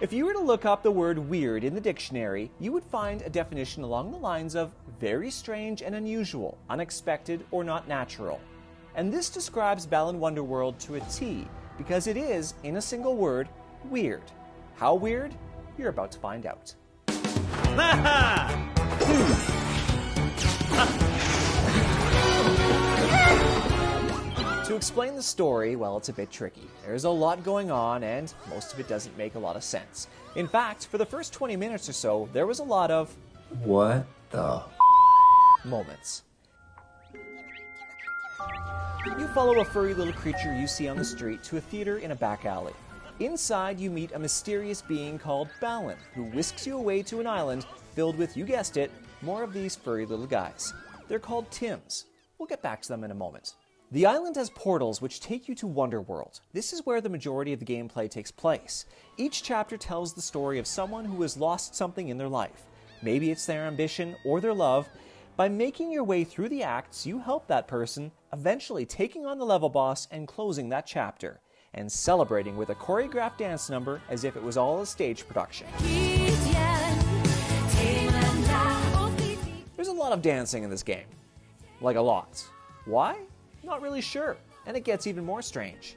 If you were to look up the word weird in the dictionary, you would find a definition along the lines of very strange and unusual, unexpected, or not natural. And this describes Balan Wonderworld to a T, because it is, in a single word, weird. How weird? You're about to find out. To explain the story, well, it's a bit tricky. There's a lot going on, and most of it doesn't make a lot of sense. In fact, for the first 20 minutes or so, there was a lot of what the moments. You follow a furry little creature you see on the street to a theater in a back alley. Inside, you meet a mysterious being called Balan, who whisks you away to an island filled with, you guessed it, more of these furry little guys. They're called Tims. We'll get back to them in a moment. The island has portals which take you to Wonderworld. This is where the majority of the gameplay takes place. Each chapter tells the story of someone who has lost something in their life. Maybe it's their ambition or their love. By making your way through the acts, you help that person, eventually taking on the level boss and closing that chapter, and celebrating with a choreographed dance number as if it was all a stage production. There's a lot of dancing in this game. Like a lot. Why? Not really sure, and it gets even more strange.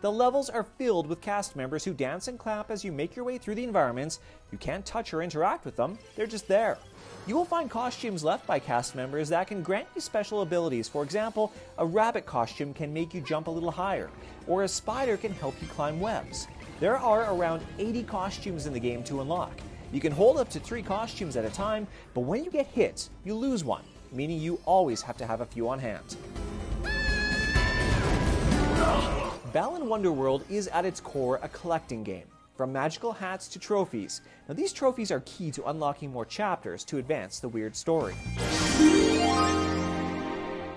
The levels are filled with cast members who dance and clap as you make your way through the environments. You can't touch or interact with them, they're just there. You will find costumes left by cast members that can grant you special abilities. For example, a rabbit costume can make you jump a little higher, or a spider can help you climb webs. There are around 80 costumes in the game to unlock. You can hold up to 3 costumes at a time, but when you get hit, you lose one, meaning you always have to have a few on hand. Balan Wonderworld is at its core a collecting game, from magical hats to trophies. Now these trophies are key to unlocking more chapters to advance the weird story.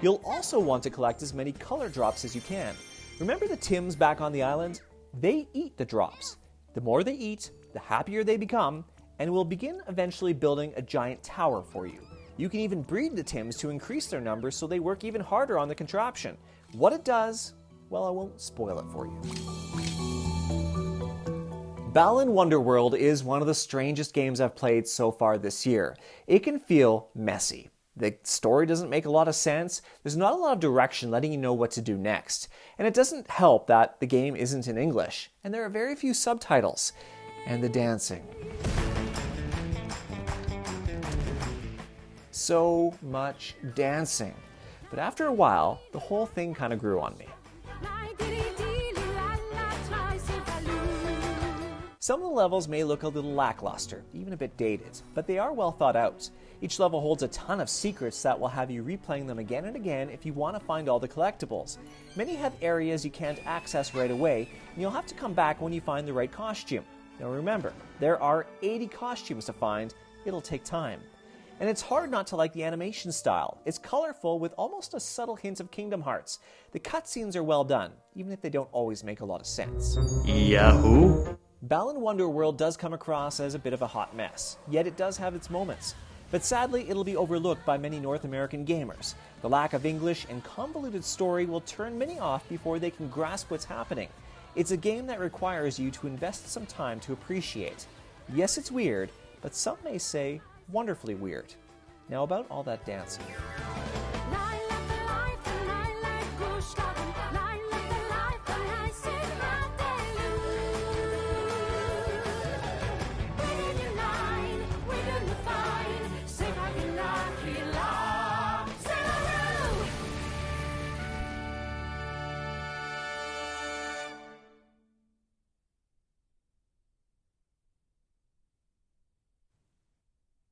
You'll also want to collect as many color drops as you can. Remember the Tims back on the island? They eat the drops. The more they eat, the happier they become, and will begin eventually building a giant tower for you. You can even breed the Tims to increase their numbers so they work even harder on the contraption. What it does, well, I won't spoil it for you. Balan Wonderworld is one of the strangest games I've played so far this year. It can feel messy. The story doesn't make a lot of sense. There's not a lot of direction letting you know what to do next. And it doesn't help that the game isn't in English, and there are very few subtitles. And the dancing. So much dancing. But after a while, the whole thing kind of grew on me. Some of the levels may look a little lackluster, even a bit dated, but they are well thought out. Each level holds a ton of secrets that will have you replaying them again and again if you want to find all the collectibles. Many have areas you can't access right away, and you'll have to come back when you find the right costume. Now remember, there are 80 costumes to find. It'll take time. And it's hard not to like the animation style. It's colorful with almost a subtle hint of Kingdom Hearts. The cutscenes are well done, even if they don't always make a lot of sense. Yahoo! Balan Wonderworld does come across as a bit of a hot mess, yet it does have its moments. But sadly, it'll be overlooked by many North American gamers. The lack of English and convoluted story will turn many off before they can grasp what's happening. It's a game that requires you to invest some time to appreciate. Yes, it's weird, but some may say wonderfully weird. Now about all that dancing.